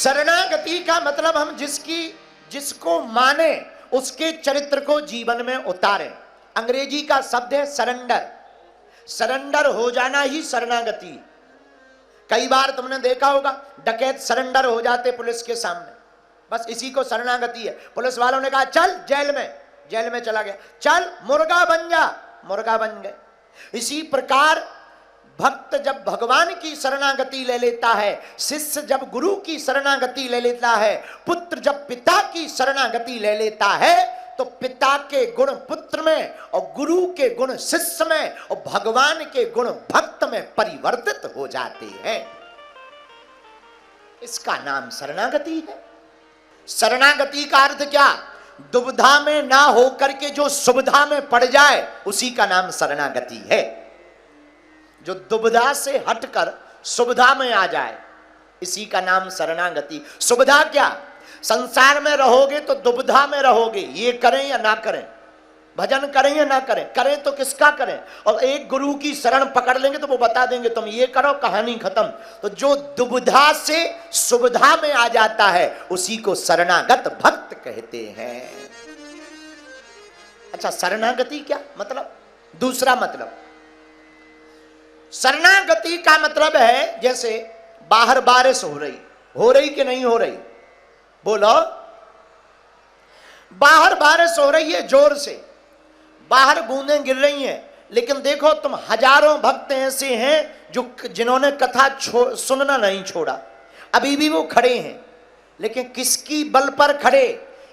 शरणागति का मतलब हम जिसको माने उसके चरित्र को जीवन में उतारें। अंग्रेजी का शब्द है सरेंडर। सरेंडर हो जाना ही शरणागति। कई बार तुमने देखा होगा डकैत सरेंडर हो जाते पुलिस के सामने, बस इसी को शरणागति है। पुलिस वालों ने कहा चल जेल में चला गया, चल मुर्गा बन जा, मुर्गा बन गए। इसी प्रकार भक्त जब भगवान की शरणागति ले लेता है, शिष्य जब गुरु की शरणागति ले लेता है, पुत्र जब पिता की शरणागति ले लेता है, तो पिता के गुण पुत्र में और गुरु के गुण शिष्य में और भगवान के गुण भक्त में परिवर्तित हो जाते हैं। इसका नाम शरणागति है। शरणागति का अर्थ क्या? दुविधा में ना होकर के जो सुविधा में पड़ जाए उसी का नाम शरणागति है। जो दुविधा से हटकर सुविधा में आ जाए इसी का नाम शरणागति। सुविधा क्या? संसार में रहोगे तो दुविधा में रहोगे, ये करें या ना करें, भजन करें या ना करें, करें तो किसका करें। और एक गुरु की शरण पकड़ लेंगे तो वो बता देंगे तुम ये करो, कहानी खत्म। तो जो दुविधा से सुविधा में आ जाता है उसी को शरणागत भक्त कहते हैं। अच्छा, शरणागति क्या मतलब? दूसरा मतलब शरणागति का मतलब है जैसे बाहर बारिश हो रही कि नहीं हो रही? बोलो। बाहर बारिश हो रही है जोर से, बाहर बूंदें गिर रही हैं, लेकिन देखो तुम हजारों भक्त ऐसे हैं जिन्होंने कथा सुनना नहीं छोड़ा, अभी भी वो खड़े हैं। लेकिन किसकी बल पर खड़े?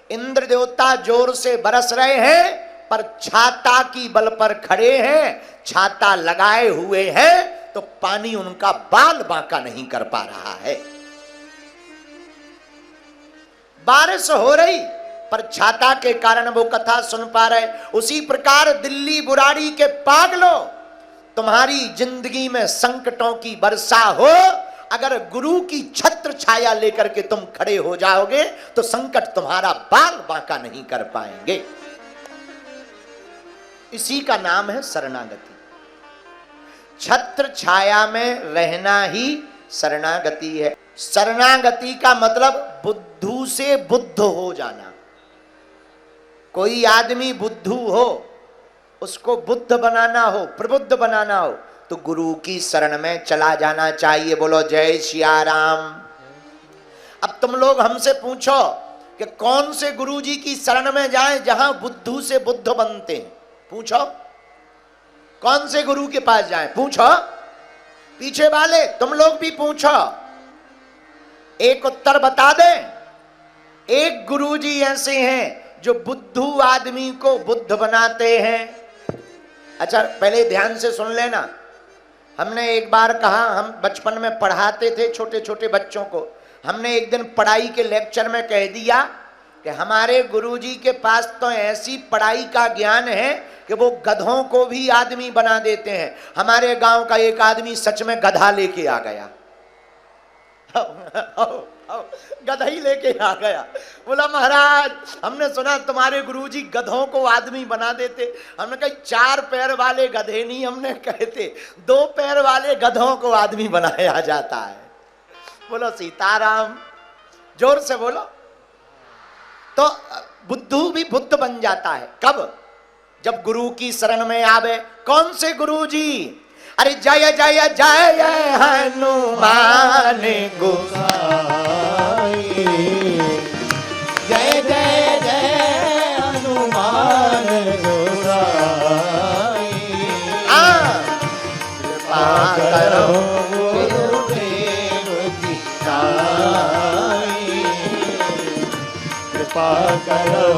इंद्र देवता जोर से बरस रहे हैं पर छाता की बल पर खड़े हैं, छाता लगाए हुए हैं तो पानी उनका बाल बांका नहीं कर पा रहा है। बारिश हो रही पर छाता के कारण वो कथा सुन पा रहे। उसी प्रकार दिल्ली बुराड़ी के पागलों, तुम्हारी जिंदगी में संकटों की वर्षा हो, अगर गुरु की छत्र छाया लेकर के तुम खड़े हो जाओगे तो संकट तुम्हारा बाल बांका नहीं कर पाएंगे। इसी का नाम है शरणागति। छत्र छाया में रहना ही शरणागति है। शरणागति का मतलब बुद्धू से बुद्ध हो जाना। कोई आदमी बुद्धू हो, उसको बुद्ध बनाना हो, प्रबुद्ध बनाना हो तो गुरु की शरण में चला जाना चाहिए। बोलो जय सिया राम। अब तुम लोग हमसे पूछो कि कौन से गुरु जी की शरण में जाएं जहां बुद्धू से बुद्ध बनते हैं? पूछो कौन से गुरु के पास जाएं? पूछो पीछे वाले, तुम लोग भी पूछो, एक उत्तर बता दें। एक गुरुजी ऐसे हैं जो बुद्धू आदमी को बुद्ध बनाते हैं। अच्छा, पहले ध्यान से सुन लेना। हमने एक बार कहा, हम बचपन में पढ़ाते थे छोटे छोटे बच्चों को, हमने एक दिन पढ़ाई के लेक्चर में कह दिया कि हमारे गुरुजी के पास तो ऐसी पढ़ाई का ज्ञान है कि वो गधों को भी आदमी बना देते हैं। हमारे गांव का एक आदमी सच में गधा लेके आ गया, गधा ही लेके आ गया। बोला महाराज हमने सुना तुम्हारे गुरुजी गधों को आदमी बना देते। हमने कहा 4 पैर वाले गधे नहीं हमने कहते, 2 पैर वाले गधों को आदमी बनाया जाता है। बोलो सीताराम, जोर से बोलो। तो बुद्धू भी बुद्ध बन जाता है। कब? जब गुरु की शरण में आवे। कौन से गुरु जी? अरे जय जय जय हनुमान गोसाई, जय जय जय हनुमान गोसाई। कृपा करो गुरुदेव की साई, कृपा करो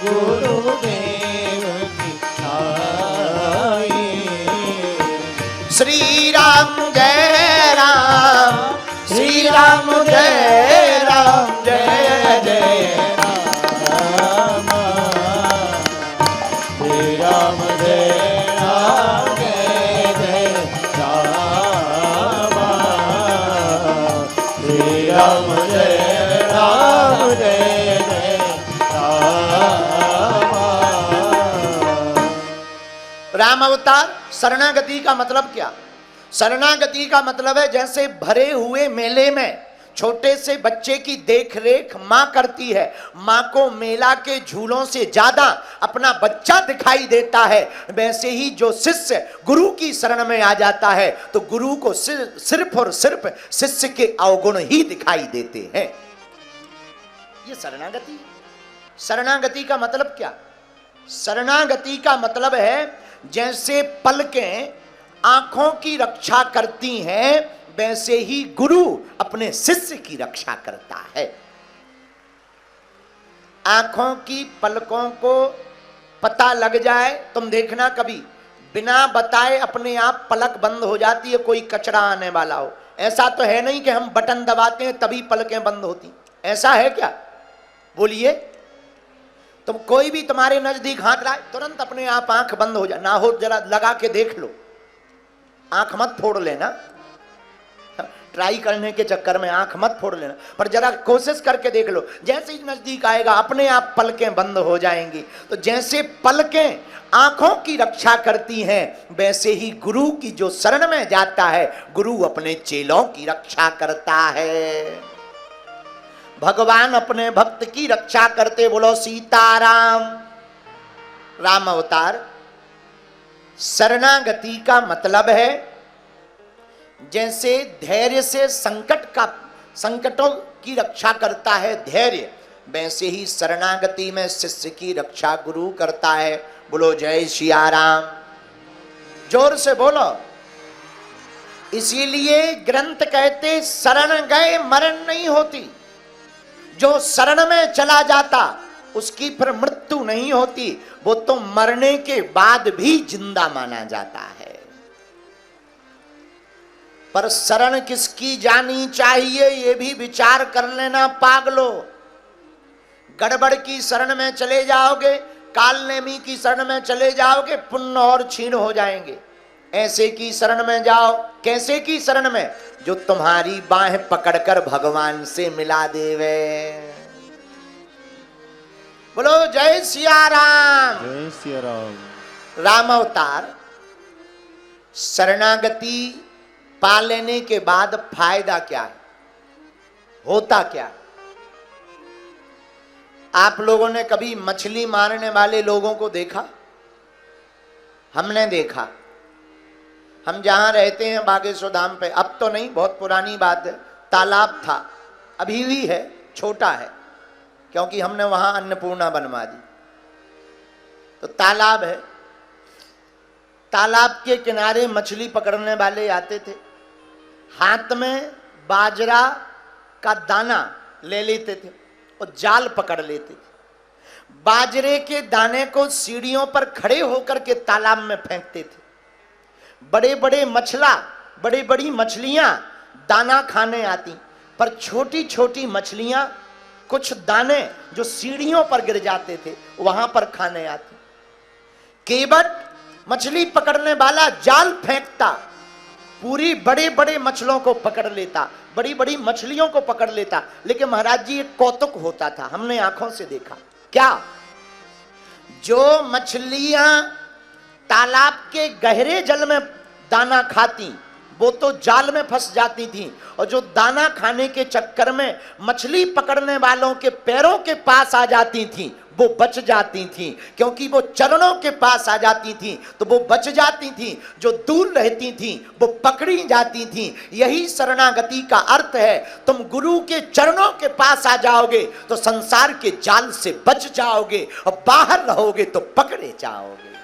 गुरुदेव की साई। श्री राम जय राम, श्री राम जय राम, जय जय राम, श्री राम जय राम, जय जय राम, श्री राम जय राम, जय जय राम। राम अवतार। शरणागति का मतलब क्या? शरणागति का मतलब है जैसे भरे हुए मेले में छोटे से बच्चे की देख रेख मां करती है। मां को मेला के झूलों से ज्यादा अपना बच्चा दिखाई देता है। वैसे ही जो शिष्य गुरु की शरण में आ जाता है तो गुरु को सिर्फ और सिर्फ शिष्य के अवगुण ही दिखाई देते हैं। ये शरणागति है। शरणागति का मतलब क्या? शरणागति का मतलब है जैसे पलकें आंखों की रक्षा करती हैं, वैसे ही गुरु अपने शिष्य की रक्षा करता है। आंखों की पलकों को पता लग जाए, तुम देखना कभी बिना बताए अपने आप पलक बंद हो जाती है, कोई कचरा आने वाला हो। ऐसा तो है नहीं कि हम बटन दबाते हैं तभी पलकें बंद होती, ऐसा है क्या? बोलिए। तुम कोई भी तुम्हारे नजदीक हाथ लाए तुरंत अपने आप आंख बंद हो जाए। ना हो जरा लगा के देख लो, आंख मत फोड़ लेना, ट्राई करने के चक्कर में आंख मत फोड़ लेना, पर जरा कोशिश करके देख लो। जैसे ही नजदीक आएगा अपने आप पलकें बंद हो जाएंगी। तो जैसे पलकें आंखों की रक्षा करती हैं, वैसे ही गुरु की जो शरण में जाता है गुरु अपने चेलों की रक्षा करता है। भगवान अपने भक्त की रक्षा करते। बोलो सीताराम। राम अवतार। शरणागति का मतलब है जैसे धैर्य से संकटों की रक्षा करता है धैर्य, वैसे ही शरणागति में शिष्य की रक्षा गुरु करता है। बोलो जय सिया राम। जोर से बोलो। इसीलिए ग्रंथ कहते शरण गए मरण नहीं होती। जो शरण में चला जाता उसकी फिर मृत्यु नहीं होती, वो तो मरने के बाद भी जिंदा माना जाता है। पर शरण किसकी जानी चाहिए ये भी विचार कर लेना पागलो। गड़बड़ की शरण में चले जाओगे, कालनेमी की शरण में चले जाओगे, पुण्य और क्षीण हो जाएंगे। ऐसे की शरण में जाओ। कैसे की शरण में? जो तुम्हारी बाहें पकड़कर भगवान से मिला देवे। बोलो जय सिया राम। जय सिया राम। राम अवतार। शरणागति पा लेने के बाद फायदा क्या है, होता क्या है? आप लोगों ने कभी मछली मारने वाले लोगों को देखा? हमने देखा। हम जहां रहते हैं बागेश्वर धाम पे, अब तो नहीं, बहुत पुरानी बात है, तालाब था, अभी भी है, छोटा है क्योंकि हमने वहां अन्नपूर्णा बनवा दी। तो तालाब है, तालाब के किनारे मछली पकड़ने वाले आते थे, हाथ में बाजरा का दाना ले लेते थे और जाल पकड़ लेते थे। बाजरे के दाने को सीढ़ियों पर खड़े होकर के तालाब में फेंकते थे। बड़े बड़ी मछलियां दाना खाने आती, पर छोटी छोटी मछलियां कुछ दाने जो सीढ़ियों पर गिर जाते थे वहां पर खाने आती। केवट मछली पकड़ने वाला जाल फेंकता, पूरी बड़े बड़े मछलियों को पकड़ लेता, बड़ी बड़ी मछलियों को पकड़ लेता। लेकिन महाराज जी एक कौतुक होता था, हमने आंखों से देखा। क्या? जो मछलियां तालाब के गहरे जल में दाना खाती वो तो जाल में फंस जाती थी, और जो दाना खाने के चक्कर में मछली पकड़ने वालों के पैरों के पास आ जाती थी वो बच जाती थी, क्योंकि वो चरणों के पास आ जाती थी तो वो बच जाती थी। जो दूर रहती थी वो पकड़ी जाती थी। यही शरणागति का अर्थ है। तुम गुरु के चरणों के पास आ जाओगे तो संसार के जाल से बच जाओगे, और बाहर रहोगे तो पकड़े जाओगे।